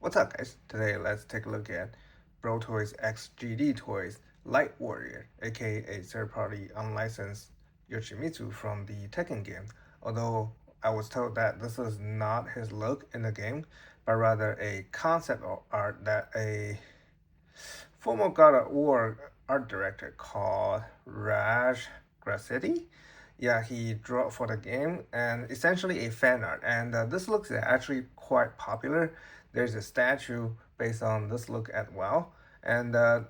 What's up, guys? Today let's take a look at Brotoys XGD Toys Light Warrior, aka a third-party unlicensed Yoshimitsu from the Tekken game. Although I was told that this is not his look in the game, but rather a concept art that a former God of War art director called Raj Grassetti. Yeah, he drew for the game and essentially a fan art. And this looks actually quite popular. There's a statue based on this look as well. And I'm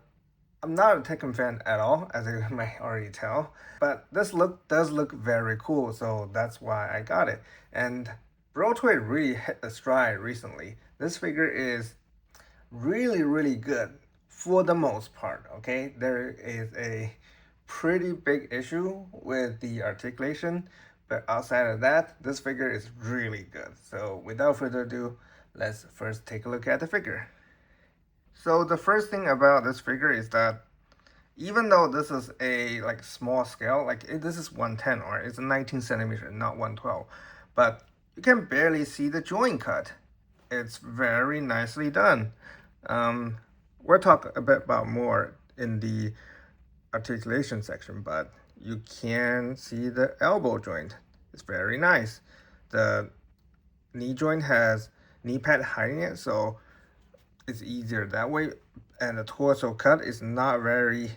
not a Tekken fan at all, as you may already tell. But this look does look very cool, so that's why I got it. And Brotoy really hit a stride recently. This figure is really good for the most part. Okay, there is a pretty big issue with the articulation, but outside of that, this figure is really good. So without further ado, let's first take a look at the figure. So the first thing about this figure is that even though this is a small scale, this is 110 or it's a 19 centimeter, not 112, but you can barely see the joint cut. It's very nicely done. We'll talk a bit about more in the articulation section, but you can see the elbow joint. It's very nice. The knee joint has knee pad hiding it, so it's easier that way. And the torso cut is not very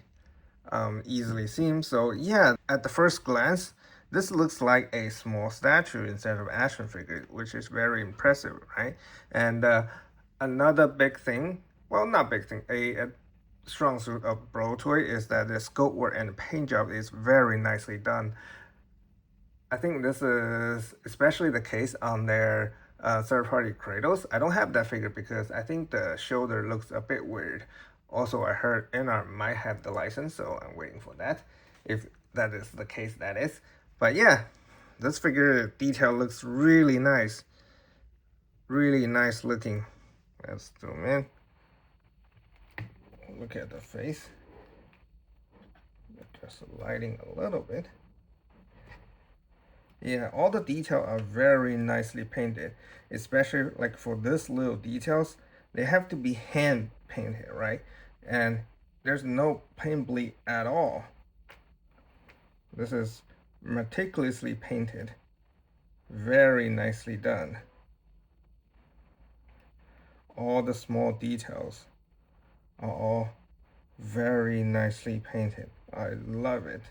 easily seen. So yeah, at the first glance, this looks like a small statue instead of action figure, which is very impressive, right? And another big thing, well, not big thing, a strong suit of Brotoy is that the sculpt work and paint job is very nicely done. I think this is especially the case on their third-party Kratos. I don't have that figure because I think the shoulder looks a bit weird. Also, I heard NR might have the license, so I'm waiting for that. If that is the case, that is. But yeah, this figure detail looks really nice. Really nice looking. Let's zoom in. Look at the face. Adjust the lighting a little bit. Yeah, all the details are very nicely painted, especially like for this little details, they have to be hand painted, right? And there's no paint bleed at all. This is meticulously painted, very nicely done. All the small details are all very nicely painted. I love it.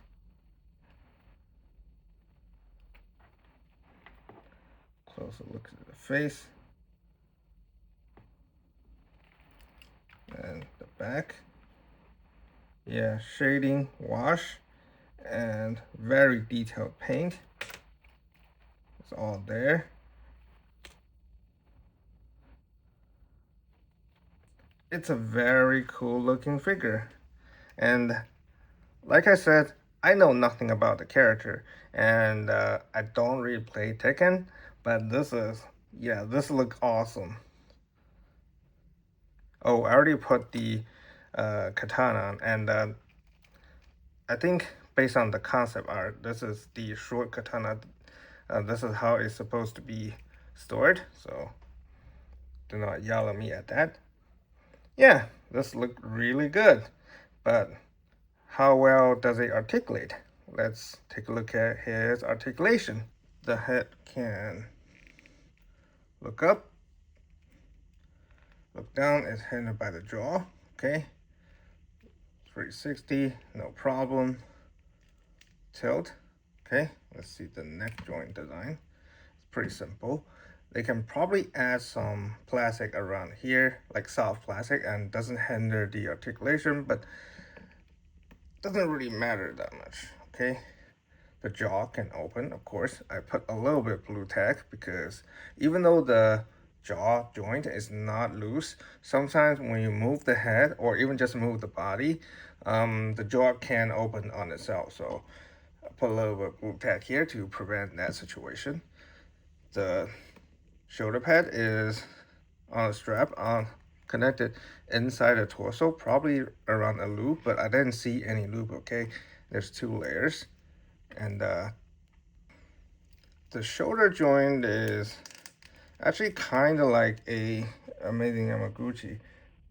Closer look at the face. And the back. Yeah, shading, wash, and very detailed paint. It's all there. It's a very cool looking figure. And like I said, I know nothing about the character, and I don't really play Tekken, but this looks awesome. Oh, I already put the katana on, and I think based on the concept art, this is the short katana. This is how it's supposed to be stored, so do not yell at me at that. Yeah, this looked really good, but how well does it articulate? Let's take a look at his articulation. The head can look up, look down, it's hindered by the jaw, okay? 360, no problem. Tilt, okay? Let's see the neck joint design. It's pretty simple. They can probably add some plastic around here, like soft plastic, and doesn't hinder the articulation, but doesn't really matter that much, okay? The jaw can open, of course. I put a little bit of blue tack because even though the jaw joint is not loose, sometimes when you move the head or even just move the body, the jaw can open on itself. So I put a little bit of blue tack here to prevent that situation. The shoulder pad is on a strap connected inside the torso, probably around a loop, but I didn't see any loop, okay? There's 2 layers. And the shoulder joint is actually kind of like a Amazing Yamaguchi,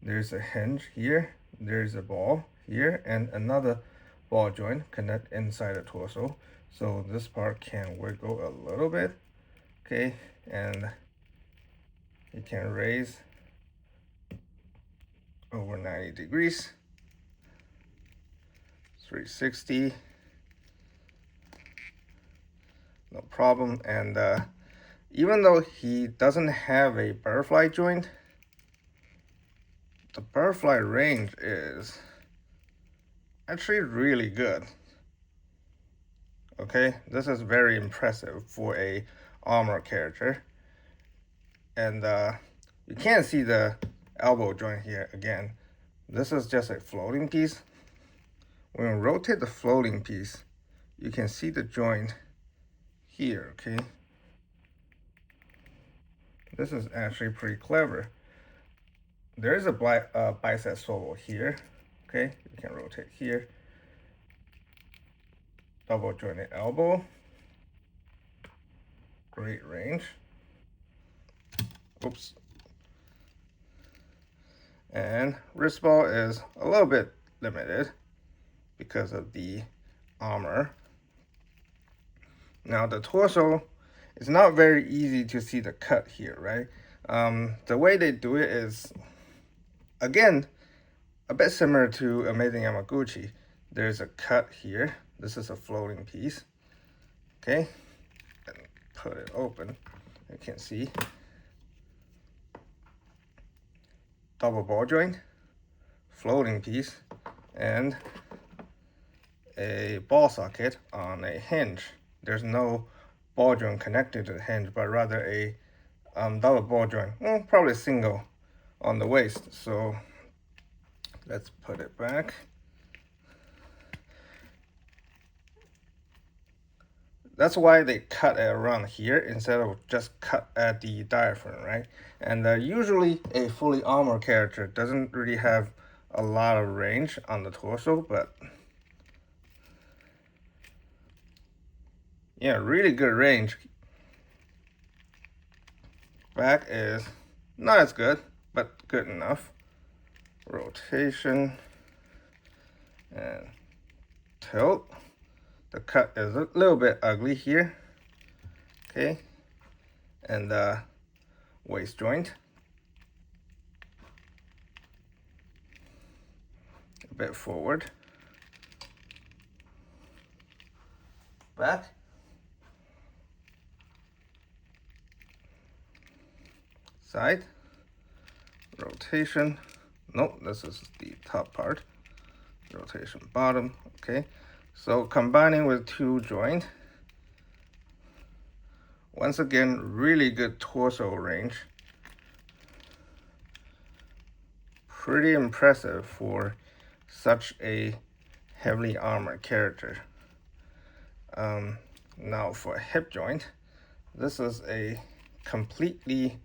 there's a hinge here, there's a ball here, and another ball joint connect inside the torso. So this part can wiggle a little bit, okay, and it can raise over 90 degrees, 360, no problem. And even though he doesn't have a butterfly joint, the butterfly range is actually really good. Okay, this is very impressive for a armor character. And you can't see the elbow joint here again. This is just a floating piece. When you rotate the floating piece, you can see the joint here, okay? This is actually pretty clever. There is a bicep swivel here, okay? You can rotate here. Double jointed elbow. Great range. Oops. And wrist ball is a little bit limited because of the armor. Now the torso, it's not very easy to see the cut here, right? The way they do it is, again, a bit similar to Amazing Yamaguchi. There's a cut here. This is a floating piece, okay? And put it open, you can see. Double ball joint, floating piece, and a ball socket on a hinge. There's no ball joint connected to the hinge, but rather a double ball joint, well, probably single on the waist. So let's put it back. That's why they cut it around here instead of just cut at the diaphragm, right? And usually a fully armored character doesn't really have a lot of range on the torso, but yeah, really good range. Back is not as good, but good enough. Rotation and tilt. The cut is a little bit ugly here, okay? And waist joint. A bit forward. Back. Side. Rotation. Nope, this is the top part. Rotation bottom, okay? So combining with two joint, once again, really good torso range. Pretty impressive for such a heavily armored character. Now for a hip joint, this is a completely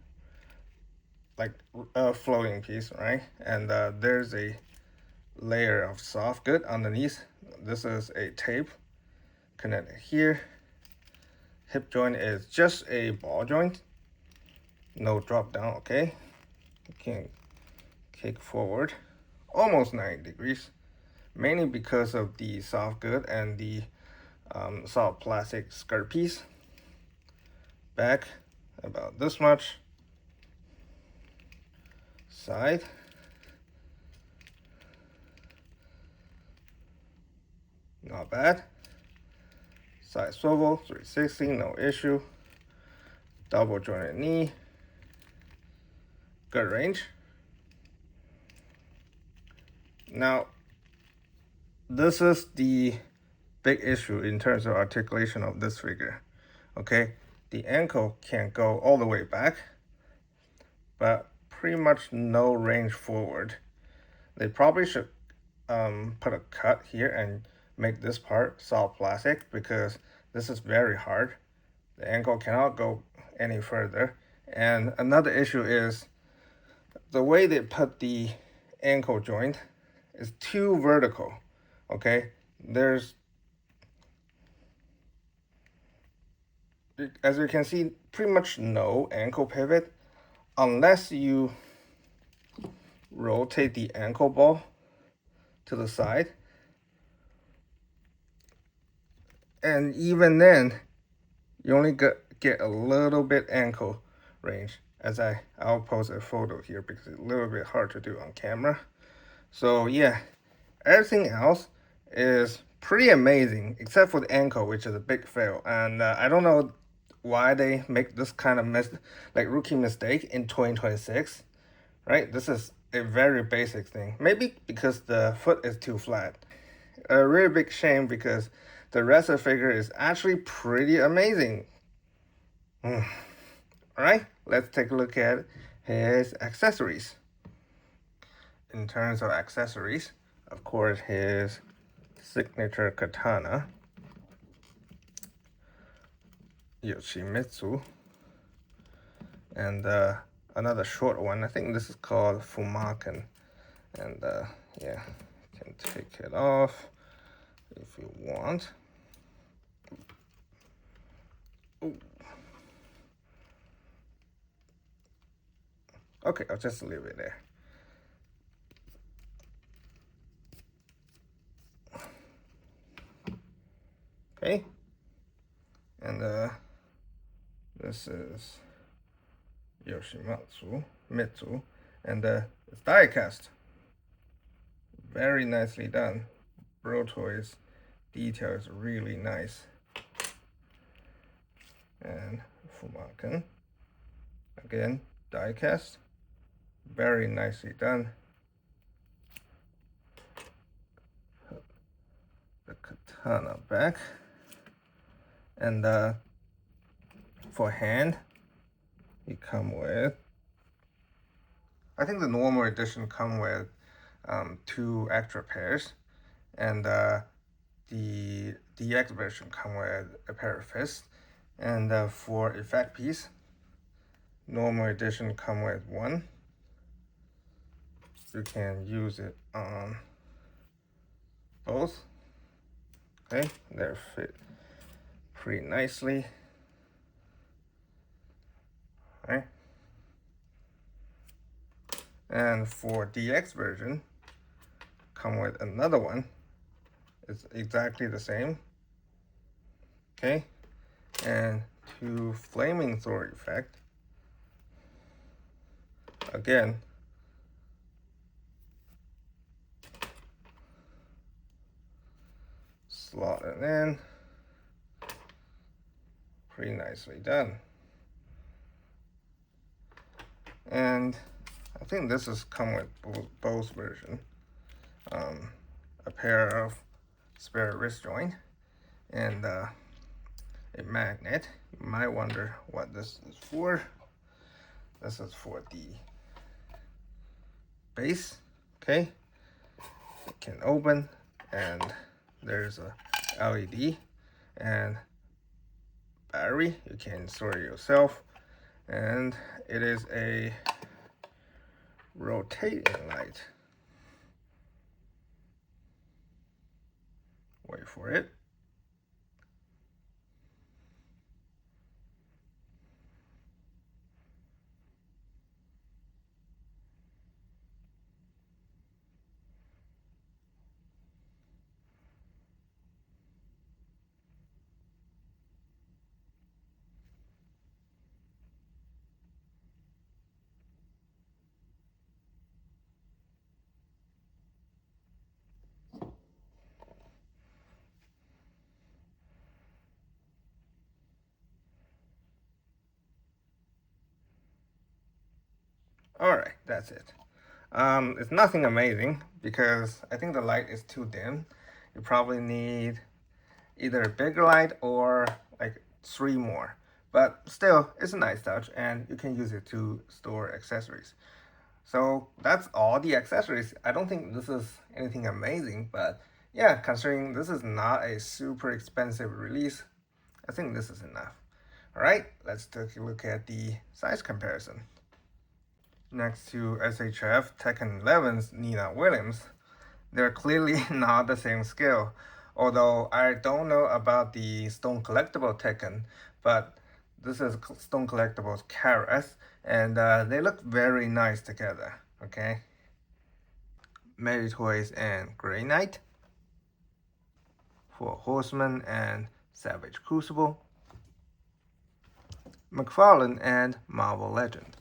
like a floating piece, right? And there's a layer of soft good underneath. This is a tape connected here. Hip joint is just a ball joint, no drop down, okay? You can kick forward almost 90 degrees, mainly because of the soft good and the soft plastic skirt piece. Back about this much. Side. Not bad. Side swivel, 360, no issue. Double jointed knee. Good range. Now, this is the big issue in terms of articulation of this figure. Okay, the ankle can go all the way back, but pretty much no range forward. They probably should put a cut here and make this part solid plastic, because this is very hard. The ankle cannot go any further. And another issue is the way they put the ankle joint is too vertical, okay? There's, as you can see, pretty much no ankle pivot unless you rotate the ankle ball to the side. And even then, you only get a little bit ankle range, as I'll post a photo here because it's a little bit hard to do on camera. So yeah, everything else is pretty amazing except for the ankle, which is a big fail. And I don't know why they make this kind of rookie mistake in 2026, right? This is a very basic thing. Maybe because the foot is too flat. A really big shame because the rest of the figure is actually pretty amazing. All right, let's take a look at his accessories. In terms of accessories, of course, his signature katana, Yoshimitsu, and another short one. I think this is called Fumaken. And yeah, you can take it off if you want. Ooh. Okay, I'll just leave it there. Okay, and this is Yoshimitsu, and it's die cast. Very nicely done. Brotoys detail is really nice. And Fumaken, again, die cast. Very nicely done. The katana back. And for hand, you come with, I think the normal edition come with 2 extra pairs, and the DX version come with a pair of fists. And for effect piece, normal edition come with 1. You can use it on both. Okay, they're fit pretty nicely. Right. And for DX version, come with another one. It's exactly the same. Okay, and 2 flaming sword effect. Again, slot it in. Pretty nicely done. And I think this is come with both versions. A pair of spare wrist joint and a magnet. You might wonder what this is for. This is for the base. Okay, it can open, and there's a LED and battery. You can store it yourself, and it is a rotating light. Wait for it. All right, that's it. It's nothing amazing because I think the light is too dim. You probably need either a bigger light or like 3 more. But still, it's a nice touch, and you can use it to store accessories. So that's all the accessories. I don't think this is anything amazing, but yeah, considering this is not a super expensive release, I think this is enough. All right, let's take a look at the size comparison. Next to SHF Tekken 11's Nina Williams, they're clearly not the same scale. Although I don't know about the Stone Collectible Tekken, but this is Stone Collectible's Karas, and they look very nice together, okay? Brotoys and Grey Knight, for Horseman and Savage Crucible, McFarlane and Marvel Legend.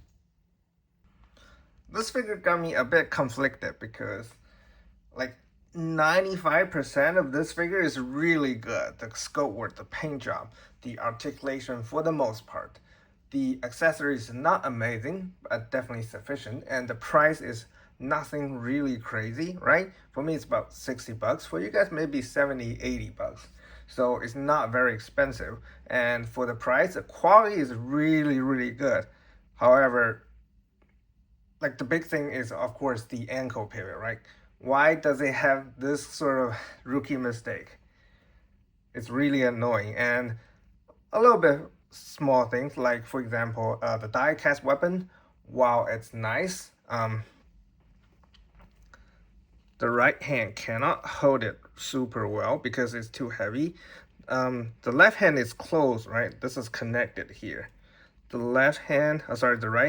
This figure got me a bit conflicted because like 95% of this figure is really good. The scope work, the paint job, the articulation for the most part. The accessory is not amazing, but definitely sufficient. And the price is nothing really crazy, right? For me, it's about 60 bucks. For you guys, maybe 70, 80 bucks. So it's not very expensive. And for the price, the quality is really, really good. However, like the big thing is, of course, the ankle pivot, right? Why does it have this sort of rookie mistake? It's really annoying. And a little bit small things, like for example, the die cast weapon, while it's nice, the right hand cannot hold it super well because it's too heavy. The left hand is closed, right? This is connected here. The right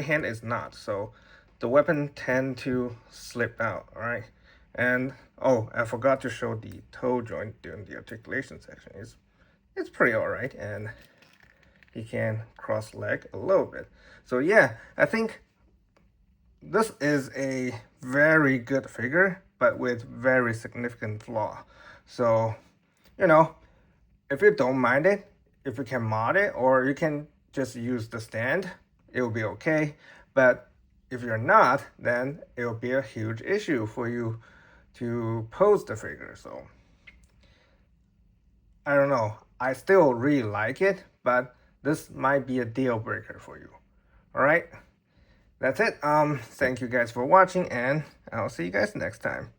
hand is not. So the weapon tend to slip out, right? And oh, I forgot to show the toe joint during the articulation section. It's pretty all right, and he can cross leg a little bit. So yeah, I think this is a very good figure, but with very significant flaw. So, you know, if you don't mind it, if you can mod it, or you can just use the stand, it will be okay. But if you're not, then it will be a huge issue for you to pose the figure. So I don't know. I still really like it, but this might be a deal breaker for you. All right, that's it. Thank you guys for watching, and I'll see you guys next time.